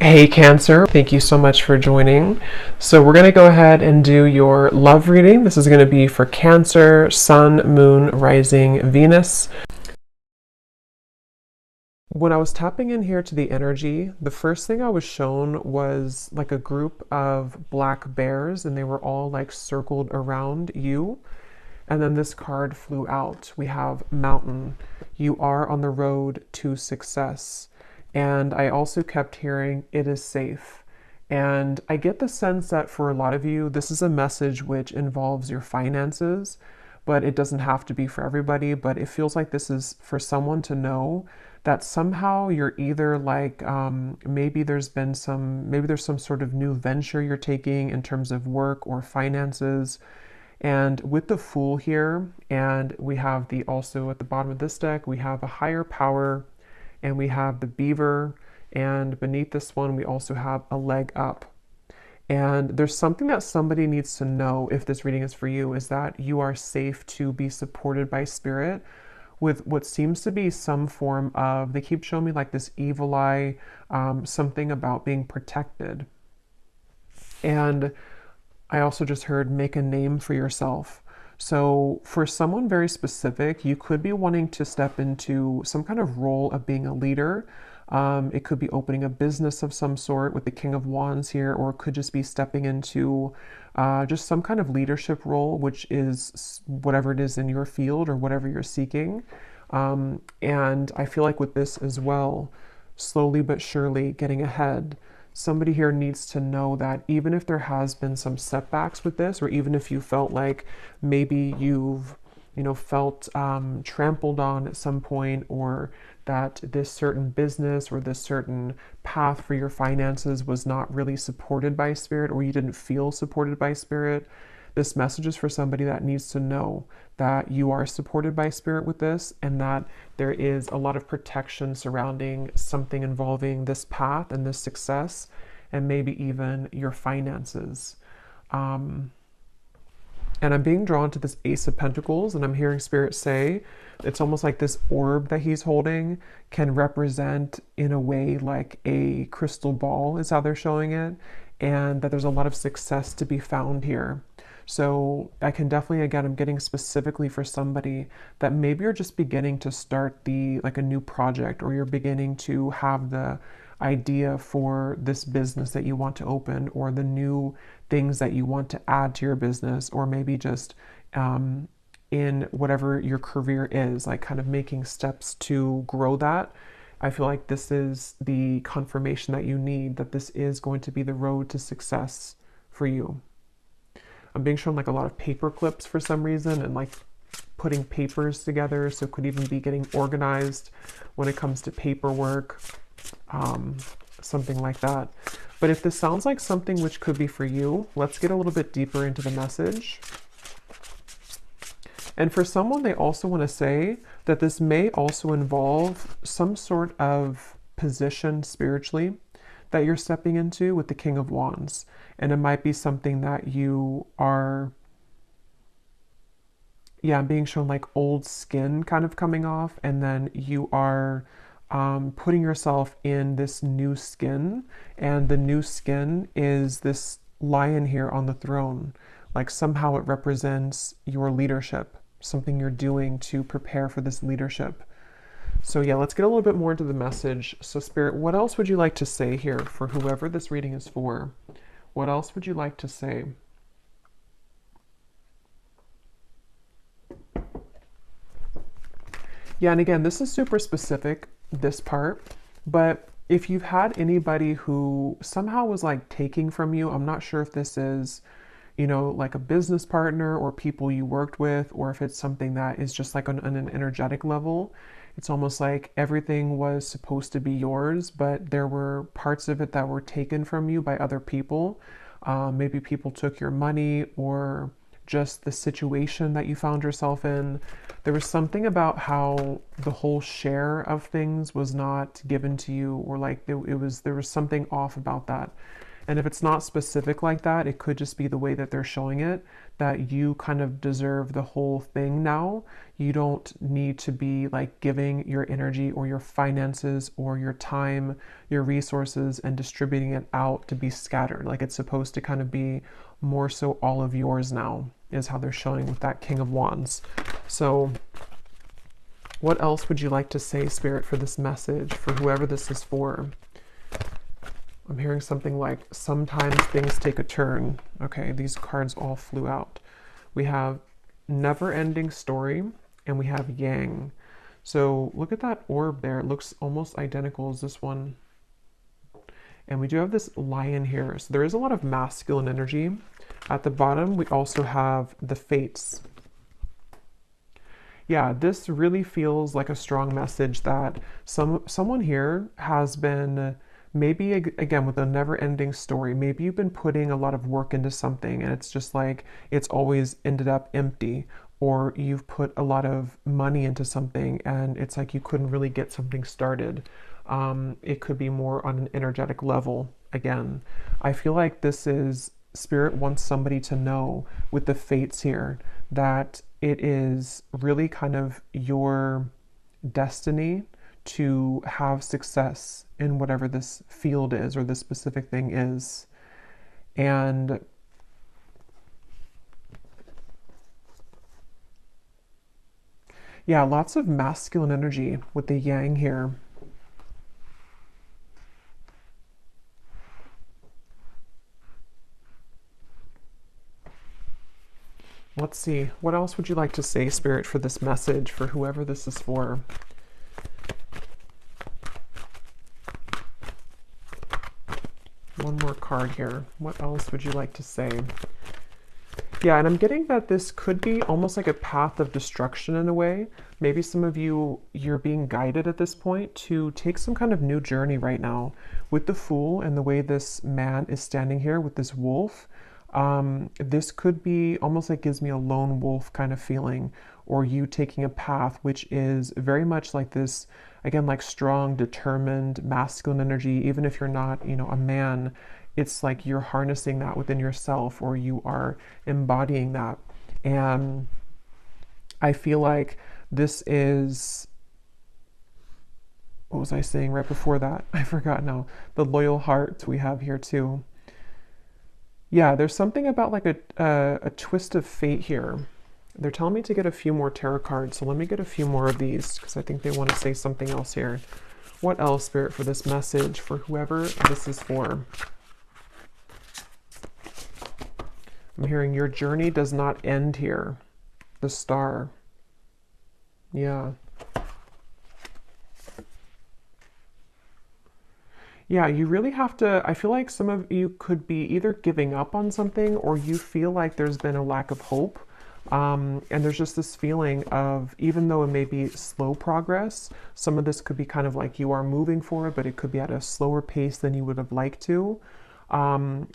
Hey Cancer, thank you so much for joining. So we're going to go ahead and do your love reading. This is going to be for Cancer, Sun, Moon, Rising, Venus. When I was tapping in here to the energy, the first thing I was shown was like a group of black bears, and they were all like circled around you. And then this card flew out. We have Mountain. You are on the road to success. And I also kept hearing, it is safe. And I get the sense that for a lot of you, this is a message which involves your finances, but it doesn't have to be for everybody. But it feels like this is for someone to know that somehow you're either like, maybe there's some sort of new venture you're taking in terms of work or finances. And with the Fool here, and we have the also at the bottom of this deck, we have a higher power, and we have the Beaver, and beneath this one, we also have a leg up. And there's something that somebody needs to know if this reading is for you, is that you are safe to be supported by Spirit with what seems to be some form of, they keep showing me like this evil eye, something about being protected. And I also just heard make a name for yourself. So for someone very specific, you could be wanting to step into some kind of role of being a leader. It could be opening a business of some sort with the King of Wands here, or it could just be stepping into just some kind of leadership role, which is whatever it is in your field or whatever you're seeking. And I feel like with this as well, slowly but surely getting ahead. Somebody here needs to know that even if there has been some setbacks with this, or even if you felt like maybe you've, felt trampled on at some point, or that this certain business or this certain path for your finances was not really supported by Spirit, or you didn't feel supported by Spirit, this message is for somebody that needs to know that you are supported by Spirit with this, and that there is a lot of protection surrounding something involving this path and this success, and maybe even your finances. And I'm being drawn to this Ace of Pentacles, and I'm hearing Spirit say, it's almost like this orb that he's holding can represent, in a way, like a crystal ball is how they're showing it, and that there's a lot of success to be found here. So I can definitely, again, I'm getting specifically for somebody that maybe you're just beginning to start like a new project, or you're beginning to have the idea for this business that you want to open, or the new things that you want to add to your business, or maybe just in whatever your career is, like kind of making steps to grow that. I feel like this is the confirmation that you need, that this is going to be the road to success for you. I'm being shown like a lot of paper clips for some reason, and like putting papers together, so it could even be getting organized when it comes to paperwork, something like that. But if this sounds like something which could be for you, let's get a little bit deeper into the message. And for someone, they also want to say that this may also involve some sort of position spiritually that you're stepping into with the King of Wands. And it might be something that you are, being shown like old skin kind of coming off, and then you are putting yourself in this new skin, and the new skin is this lion here on the throne. Like somehow it represents your leadership, something you're doing to prepare for this leadership. So let's get a little bit more into the message. So Spirit, what else would you like to say here for whoever this reading is for? What else would you like to say? Yeah, and again, this is super specific, this part, but if you've had anybody who somehow was like taking from you, I'm not sure if this is, like a business partner or people you worked with, or if it's something that is just like on an energetic level. It's almost like everything was supposed to be yours, but there were parts of it that were taken from you by other people. Maybe people took your money, or just the situation that you found yourself in. There was something about how the whole share of things was not given to you, or like there was something off about that. And if it's not specific like that, it could just be the way that they're showing it, that you kind of deserve the whole thing now. You don't need to be like giving your energy or your finances or your time, your resources, and distributing it out to be scattered. Like it's supposed to kind of be more so all of yours now, is how they're showing with that King of Wands. So what else would you like to say, Spirit, for this message, for whoever this is for? I'm hearing something like, sometimes things take a turn. Okay, these cards all flew out. We have never-ending story, and we have yang. So look at that orb there. It looks almost identical as this one. And we do have this lion here. So there is a lot of masculine energy. At the bottom, we also have the fates. Yeah, this really feels like a strong message that someone here has been, maybe again with a never-ending story, maybe you've been putting a lot of work into something and it's just like it's always ended up empty, or you've put a lot of money into something and it's like you couldn't really get something started. It could be more on an energetic level. Again, I feel like this is Spirit wants somebody to know with the fates here that it is really kind of your destiny to have success in whatever this field is or this specific thing is. And yeah, lots of masculine energy with the yang here. Let's see, what else would you like to say, Spirit, for this message, for whoever this is for? One more card here. What else would you like to say? Yeah, and I'm getting that this could be almost like a path of destruction in a way. Maybe some of you, you're being guided at this point to take some kind of new journey right now. With the Fool and the way this man is standing here with this wolf, this could be almost like gives me a lone wolf kind of feeling, or you taking a path which is very much like this, again, like strong, determined, masculine energy. Even if you're not, a man, it's like you're harnessing that within yourself, or you are embodying that. And I feel like this is, what was I saying right before that? I forgot now. The loyal heart we have here too. Yeah, there's something about like a twist of fate here. They're telling me to get a few more tarot cards, so let me get a few more of these because I think they want to say something else here. What else, Spirit, for this message, for whoever this is for? I'm hearing your journey does not end here. The Star. Yeah. Yeah, you really have to, I feel like some of you could be either giving up on something, or you feel like there's been a lack of hope. And there's just this feeling of, even though it may be slow progress, some of this could be kind of like you are moving forward, but it could be at a slower pace than you would have liked to.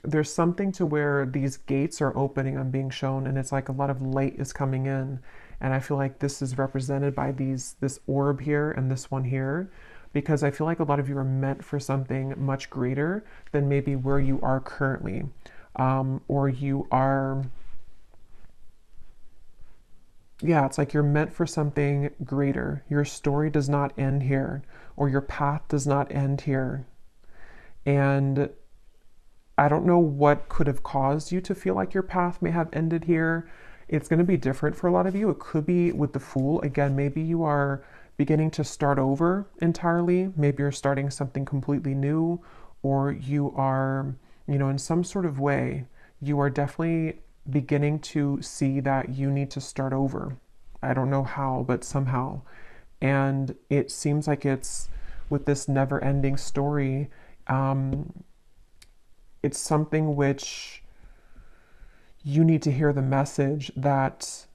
There's something to where these gates are opening, I'm being shown, and it's like a lot of light is coming in. And I feel like this is represented by this orb here and this one here, because I feel like a lot of you are meant for something much greater than maybe where you are currently. Or you are, yeah, it's like you're meant for something greater. Your story does not end here, or your path does not end here. And I don't know what could have caused you to feel like your path may have ended here. It's going to be different for a lot of you. It could be with the Fool. Again, maybe you are beginning to start over entirely. Maybe you're starting something completely new, or you are, in some sort of way, you are definitely beginning to see that you need to start over. I don't know how, but somehow. And it seems like it's with this never-ending story, it's something which you need to hear the message that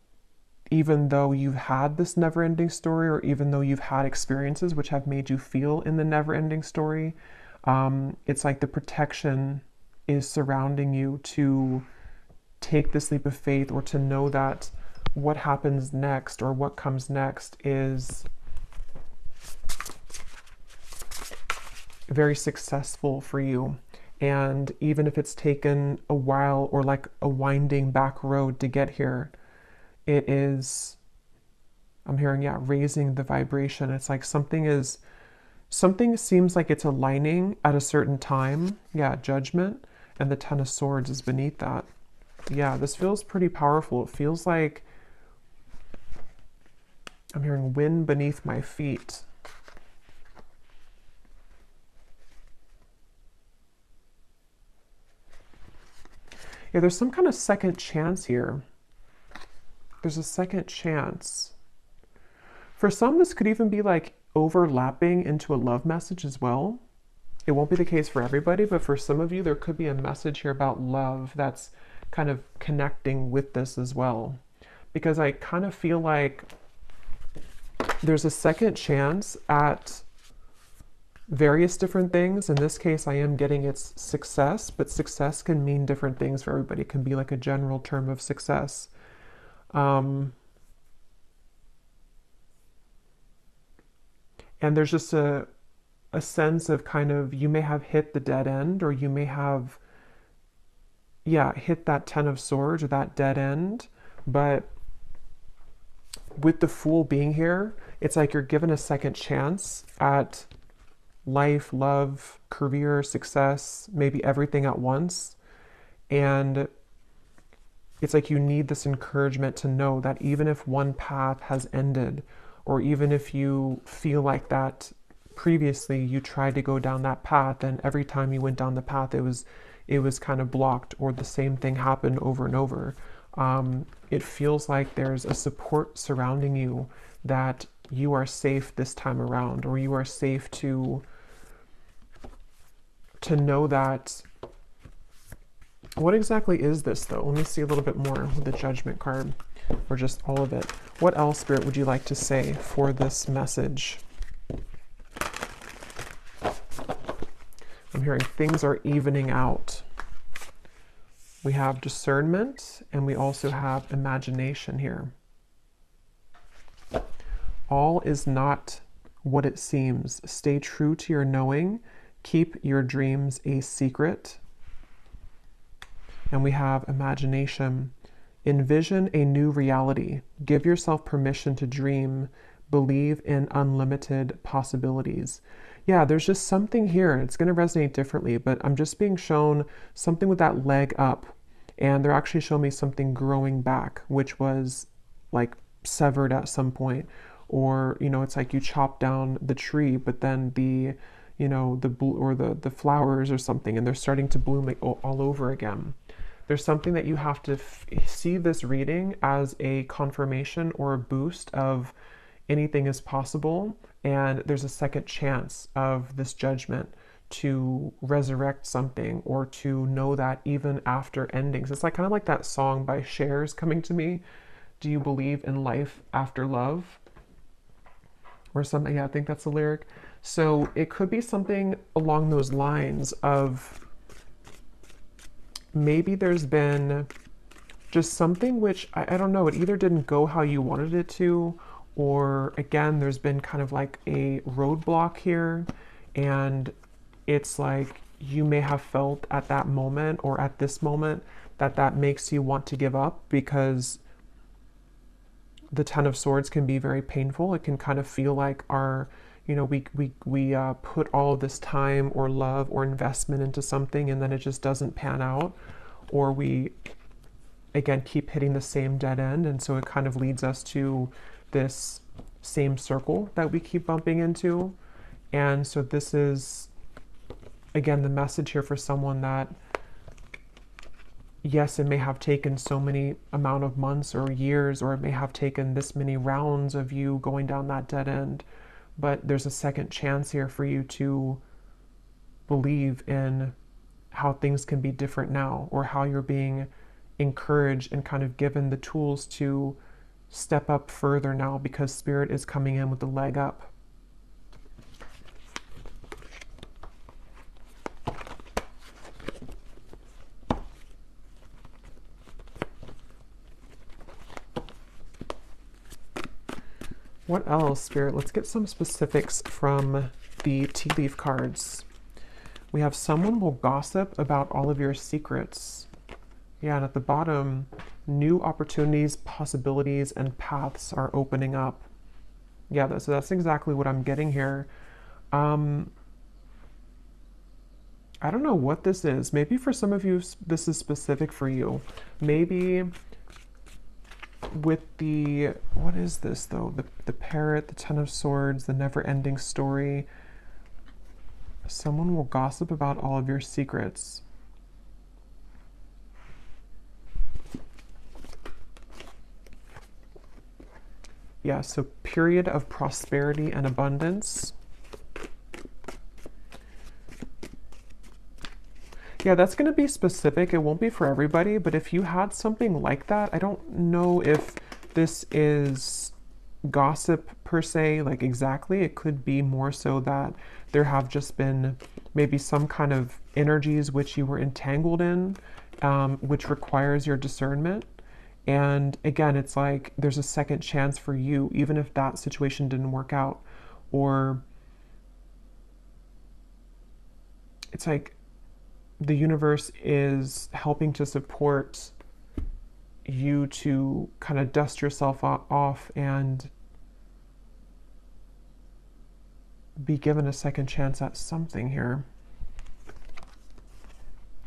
even though you've had this never-ending story, or even though you've had experiences which have made you feel in the never-ending story, it's like the protection is surrounding you to take this leap of faith, or to know that what happens next, or what comes next, is very successful for you. And even if it's taken a while or like a winding back road to get here, it is, I'm hearing, yeah, raising the vibration. It's like something seems like it's aligning at a certain time. Yeah, judgment. And the Ten of Swords is beneath that. Yeah, this feels pretty powerful. It feels like I'm hearing wind beneath my feet. Yeah, there's some kind of second chance here. There's a second chance. For some, this could even be like overlapping into a love message as well. It won't be the case for everybody, but for some of you, there could be a message here about love that's kind of connecting with this as well. Because I kind of feel like there's a second chance at various different things. In this case, I am getting its success, but success can mean different things for everybody. It can be like a general term of success. And there's just a sense of kind of, you may have hit the dead end, or you may have, yeah, hit that Ten of Swords or that dead end. But with the Fool being here, it's like you're given a second chance at life, love, career, success, maybe everything at once. And it's like you need this encouragement to know that even if one path has ended, or even if you feel like that previously you tried to go down that path and every time you went down the path it was kind of blocked, or the same thing happened over and over, it feels like there's a support surrounding you, that you are safe this time around, or you are safe to know that. What exactly is this though? Let me see a little bit more with the Judgment card, or just all of it. What else, Spirit, would you like to say for this message? I'm hearing things are evening out. We have discernment, and we also have imagination here. All is not what it seems. Stay true to your knowing. Keep your dreams a secret. And we have imagination. Envision a new reality. Give yourself permission to dream. Believe in unlimited possibilities. Yeah, there's just something here. It's going to resonate differently, but I'm just being shown something with that leg up. And they're actually showing me something growing back, which was like severed at some point. Or, you know, it's like you chop down the tree, but then the, you know, the flowers or something, and they're starting to bloom all over again. There's something that you have to see this reading as a confirmation or a boost of anything is possible, and there's a second chance of this judgment to resurrect something, or to know that even after endings. It's like kind of like that song by Cher's coming to me. Do you believe in life after love? Or something. Yeah, I think that's the lyric. So it could be something along those lines of, maybe there's been just something which, I don't know, it either didn't go how you wanted it to, or again, there's been kind of like a roadblock here, and it's like you may have felt at that moment, or at this moment, that makes you want to give up, because the Ten of Swords can be very painful. It can kind of feel like our, you know, we put all this time or love or investment into something, and then it just doesn't pan out, or we again keep hitting the same dead end, and so it kind of leads us to this same circle that we keep bumping into. And so this is again the message here for someone that, yes, it may have taken so many amount of months or years, or it may have taken this many rounds of you going down that dead end, but there's a second chance here for you to believe in how things can be different now, or how you're being encouraged and kind of given the tools to step up further now, because Spirit is coming in with the leg up. What else, Spirit? Let's get some specifics from the tea leaf cards. We have someone will gossip about all of your secrets. Yeah, and at the bottom, new opportunities, possibilities, and paths are opening up. Yeah, so that's exactly what I'm getting here. Um, I don't know what this is. Maybe for some of you, this is specific for you. Maybe with the, what is this though? The parrot, the Ten of Swords, the never-ending story. Someone will gossip about all of your secrets. Yeah, so period of prosperity and abundance. Yeah, that's going to be specific. It won't be for everybody, but if you had something like that, I don't know if this is gossip per se, like exactly. It could be more so that there have just been maybe some kind of energies which you were entangled in, which requires your discernment. And again, it's like there's a second chance for you, even if that situation didn't work out. Or it's like the universe is helping to support you to kind of dust yourself off and be given a second chance at something here.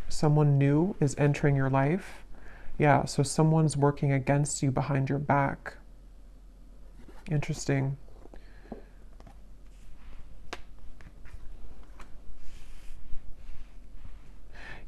Someone new is entering your life. Yeah, so someone's working against you behind your back. Interesting.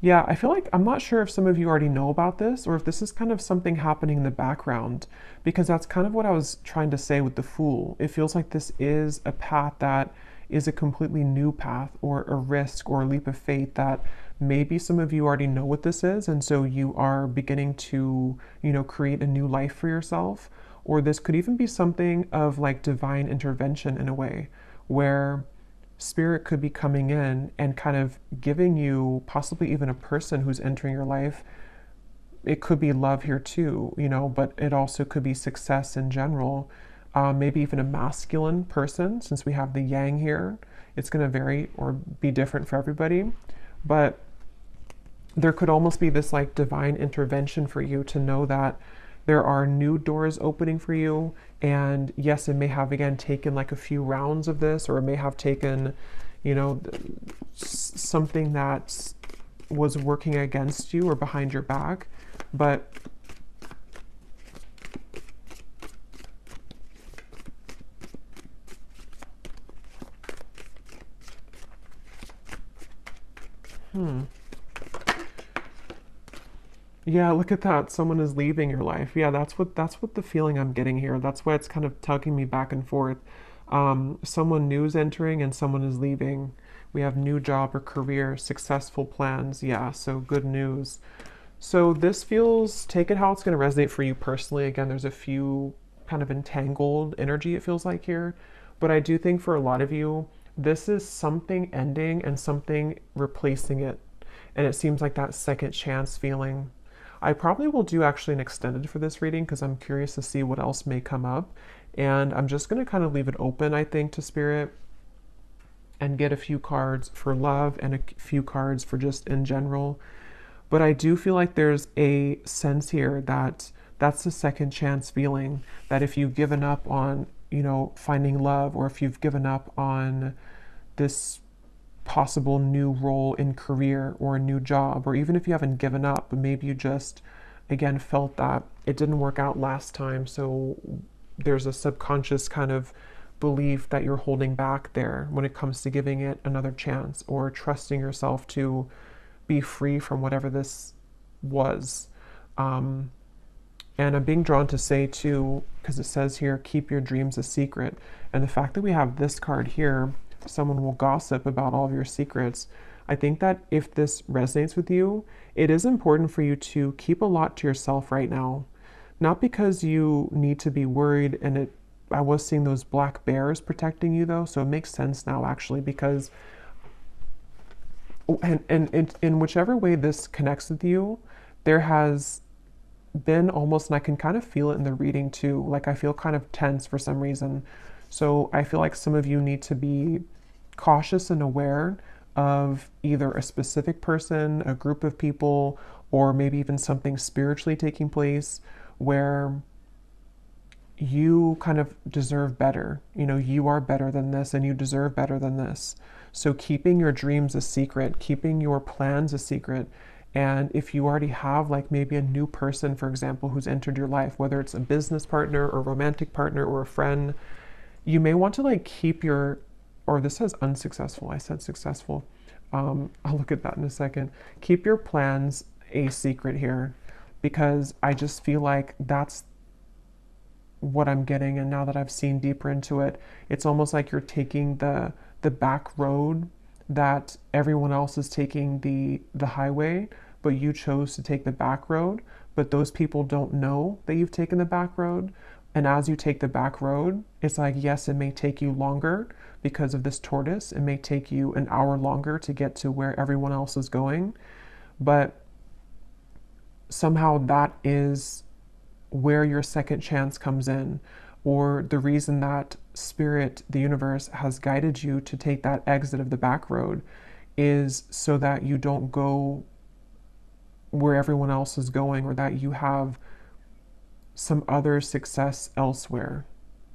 Yeah, I feel like I'm not sure if some of you already know about this or if this is kind of something happening in the background, because that's kind of what I was trying to say with the Fool. It feels like this is a path that is a completely new path or a risk or a leap of faith that maybe some of you already know what this is, and so you are beginning to, create a new life for yourself. Or this could even be something of like divine intervention in a way where spirit could be coming in and kind of giving you possibly even a person who's entering your life. It could be love here too, but it also could be success in general. Maybe even a masculine person, since we have the yang here. It's going to vary or be different for everybody. But there could almost be this like divine intervention for you to know that there are new doors opening for you. And yes, it may have again taken like a few rounds of this, or it may have taken, something that was working against you or behind your back. But yeah, look at that. Someone is leaving your life. Yeah, that's what the feeling I'm getting here. That's why it's kind of tugging me back and forth. Someone new is entering and someone is leaving. We have new job or career, successful plans. Yeah, so good news. So this feels, take it how it's going to resonate for you personally. Again, there's a few kind of entangled energy it feels like here. But I do think for a lot of you, this is something ending and something replacing it. And it seems like that second chance feeling. I probably will do actually an extended for this reading because I'm curious to see what else may come up. And I'm just going to kind of leave it open, I think, to spirit and get a few cards for love and a few cards for just in general. But I do feel like there's a sense here that that's the second chance feeling, that if you've given up on, finding love, or if you've given up on this possible new role in career or a new job, or even if you haven't given up, but maybe you just, again, felt that it didn't work out last time. So there's a subconscious kind of belief that you're holding back there when it comes to giving it another chance or trusting yourself to be free from whatever this was. And I'm being drawn to say too, because it says here, keep your dreams a secret. And the fact that we have this card here, someone will gossip about all of your secrets. I think that if this resonates with you, it is important for you to keep a lot to yourself right now. Not because you need to be worried, and I was seeing those black bears protecting you though, so it makes sense now actually, because and in whichever way this connects with you, there has been almost, and I can kind of feel it in the reading too, like I feel kind of tense for some reason. So I feel like some of you need to be cautious and aware of either a specific person, a group of people, or maybe even something spiritually taking place where you kind of deserve better. You know, you are better than this and you deserve better than this. So keeping your dreams a secret, keeping your plans a secret. And if you already have like maybe a new person, for example, who's entered your life, whether it's a business partner or romantic partner or a friend, you may want to like keep your, or this says unsuccessful, I said successful. I'll look at that in a second. Keep your plans a secret here, because I just feel like that's what I'm getting. And now that I've seen deeper into it, it's almost like you're taking the back road that everyone else is taking the highway, but you chose to take the back road. But those people don't know that you've taken the back road. And as you take the back road, it's like, yes, it may take you longer because of this tortoise. It may take you an hour longer to get to where everyone else is going. But somehow that is where your second chance comes in, or the reason that spirit, the universe, has guided you to take that exit of the back road is so that you don't go where everyone else is going, or that you have some other success elsewhere.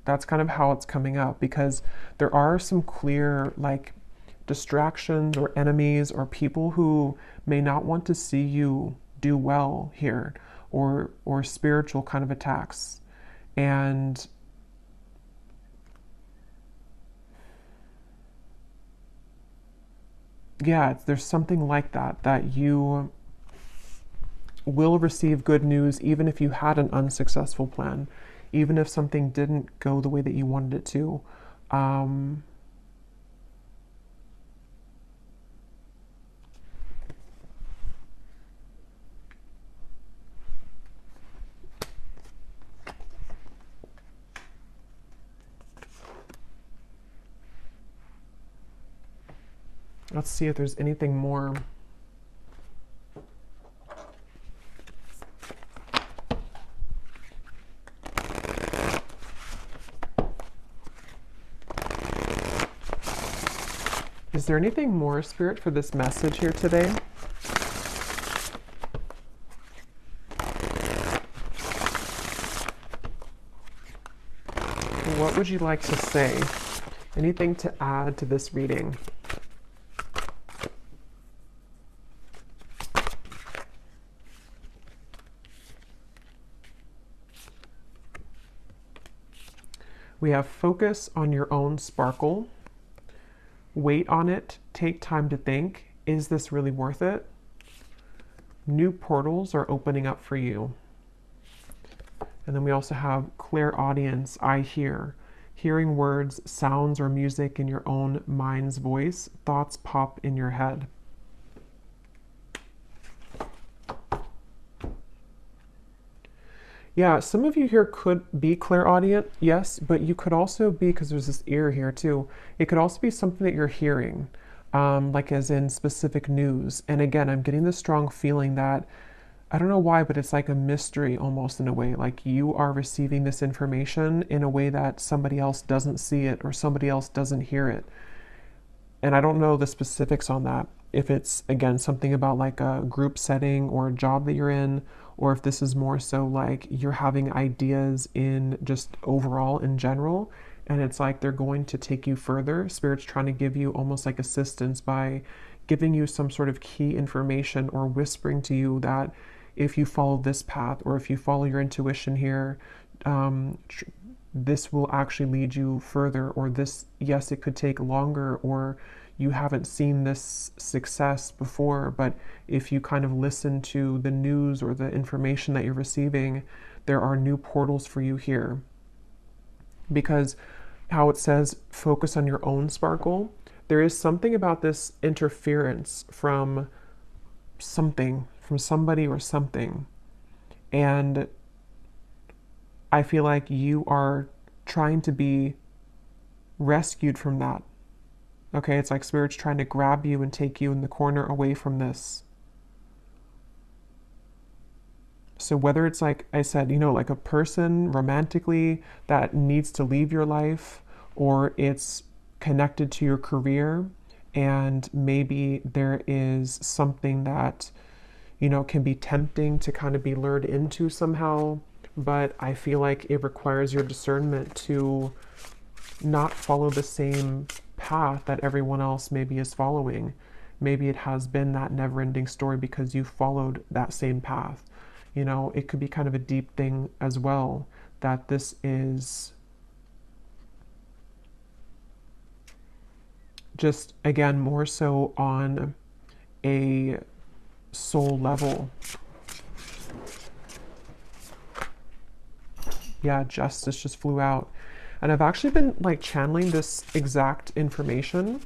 That's kind of how it's coming up, because there are some clear like distractions or enemies or people who may not want to see you do well here, or spiritual kind of attacks. And yeah, there's something like that, that you will receive good news even if you had an unsuccessful plan, even if something didn't go the way that you wanted it to. Let's see if there's anything more. Is there anything more, Spirit, for this message here today? What would you like to say? Anything to add to this reading? We have focus on your own sparkle. Wait on it. Take time to think. Is this really worth it? New portals are opening up for you. And then we also have clairaudience, I hear. Hearing words, sounds, or music in your own mind's voice. Thoughts pop in your head. Yeah, some of you here could be clairaudient, yes, but you could also be, because there's this ear here too, it could also be something that you're hearing, like as in specific news. And again, I'm getting this strong feeling that, I don't know why, but it's like a mystery almost in a way, like you are receiving this information in a way that somebody else doesn't see it or somebody else doesn't hear it. And I don't know the specifics on that. If it's, again, something about like a group setting or a job that you're in, or if this is more so like you're having ideas in just overall in general, and it's like they're going to take you further. Spirit's trying to give you almost like assistance by giving you some sort of key information or whispering to you that if you follow this path or if you follow your intuition here, this will actually lead you further, or this, yes, it could take longer, or you haven't seen this success before, but if you kind of listen to the news or the information that you're receiving, there are new portals for you here. Because how it says, focus on your own sparkle, there is something about this interference from something, from somebody or something. And I feel like you are trying to be rescued from that. Okay, it's like Spirit's trying to grab you and take you in the corner away from this. So whether it's like I said, you know, like a person romantically that needs to leave your life, or it's connected to your career and maybe there is something that, can be tempting to kind of be lured into somehow, but I feel like it requires your discernment to not follow the same path that everyone else maybe is following. Maybe it has been that never ending story because you followed that same path. It could be kind of a deep thing as well, that this is just, again, more so on a soul level. Yeah, justice just flew out. And I've actually been like channeling this exact information,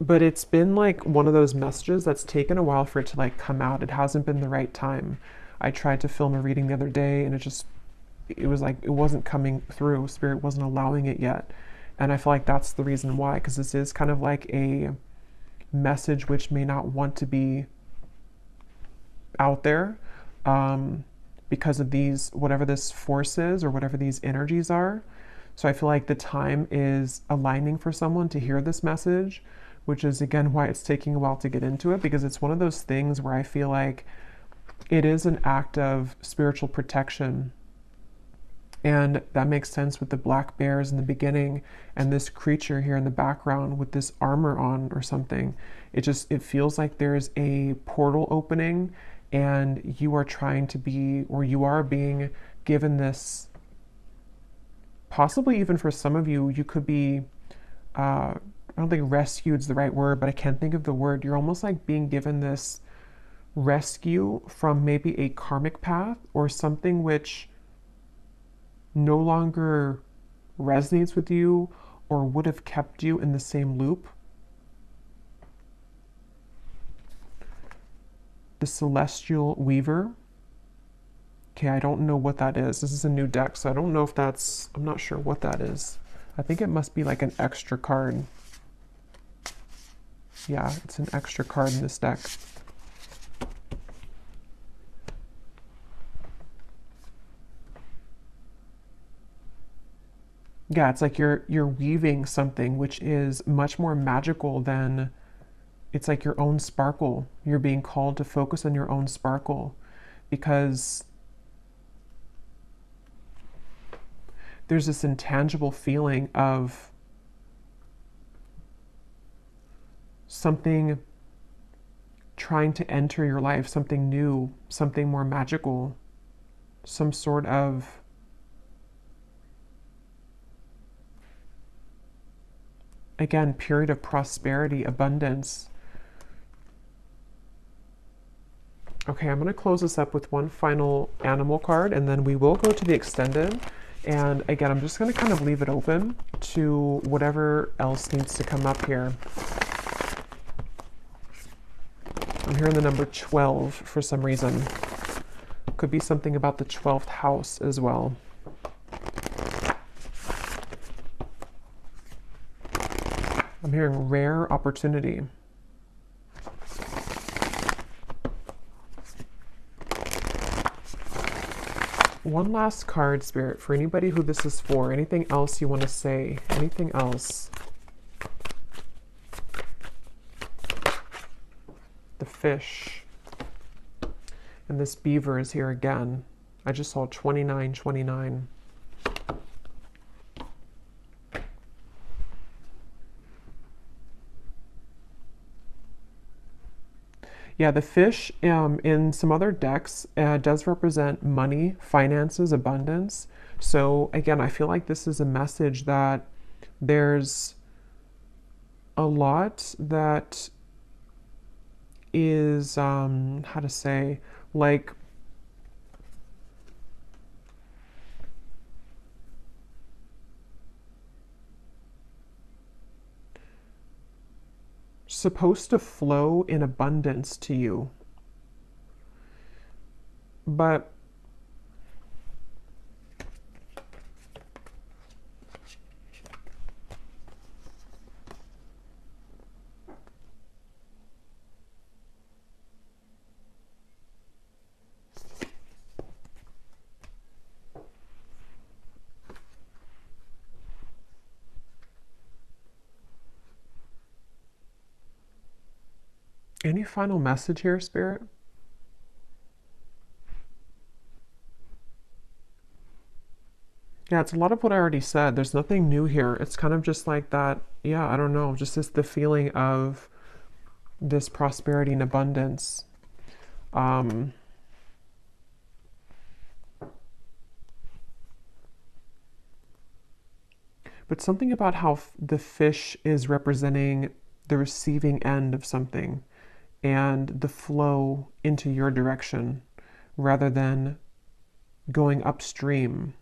but it's been like one of those messages that's taken a while for it to like come out. It hasn't been the right time. I tried to film a reading the other day and it was like it wasn't coming through. Spirit wasn't allowing it yet. And I feel like that's the reason why, because this is kind of like a message which may not want to be out there, because of these, whatever this force is or whatever these energies are. So I feel like the time is aligning for someone to hear this message, which is again why it's taking a while to get into it, because it's one of those things where I feel like it is an act of spiritual protection. And that makes sense with the black bears in the beginning and this creature here in the background with this armor on or something. It feels like there's a portal opening and you are trying to be, or you are being given this, possibly even for some of you, you could be, I don't think rescued is the right word, but I can't think of the word. You're almost like being given this rescue from maybe a karmic path or something which no longer resonates with you or would have kept you in the same loop. The Celestial Weaver. Okay, I don't know what that is. This is a new deck, so I don't know if that's, I'm not sure what that is. I think it must be like an extra card. Yeah, it's an extra card in this deck. Yeah, it's like you're weaving something which is much more magical than, it's like your own sparkle. You're being called to focus on your own sparkle because there's this intangible feeling of something trying to enter your life, something new, something more magical, some sort of again, period of prosperity, abundance. Okay, I'm going to close this up with one final animal card, and then we will go to the extended. And again, I'm just going to kind of leave it open to whatever else needs to come up here. I'm hearing the number 12 for some reason. Could be something about the 12th house as well. I'm hearing rare opportunity. One last card, Spirit, for anybody who this is for. Anything else you want to say? Anything else? The fish. And this beaver is here again. I just saw 2929. Yeah, the fish in some other decks does represent money, finances, abundance. So again, I feel like this is a message that there's a lot that is, how to say, like, supposed to flow in abundance to you. But Any final message here, Spirit? Yeah, it's a lot of what I already said. There's nothing new here. It's kind of just like that. Yeah, I don't know. Just this, the feeling of this prosperity and abundance. Um, but something about how the fish is representing the receiving end of something and the flow into your direction rather than going upstream.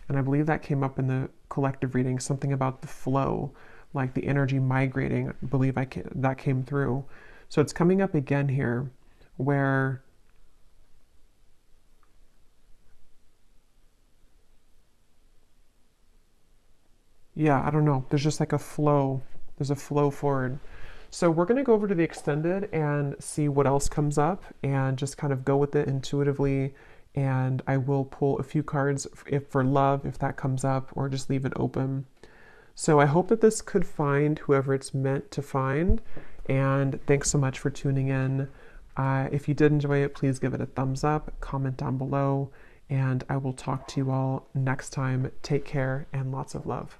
And I believe that came up in the collective reading, something about the flow, like the energy migrating. I believe that came through. So it's coming up again here where, yeah, I don't know. There's just like a flow. There's a flow forward. So we're going to go over to the extended and see what else comes up and just kind of go with it intuitively. And I will pull a few cards if for love, if that comes up, or just leave it open. So I hope that this could find whoever it's meant to find. And thanks so much for tuning in. If you did enjoy it, please give it a thumbs up, comment down below, and I will talk to you all next time. Take care and lots of love.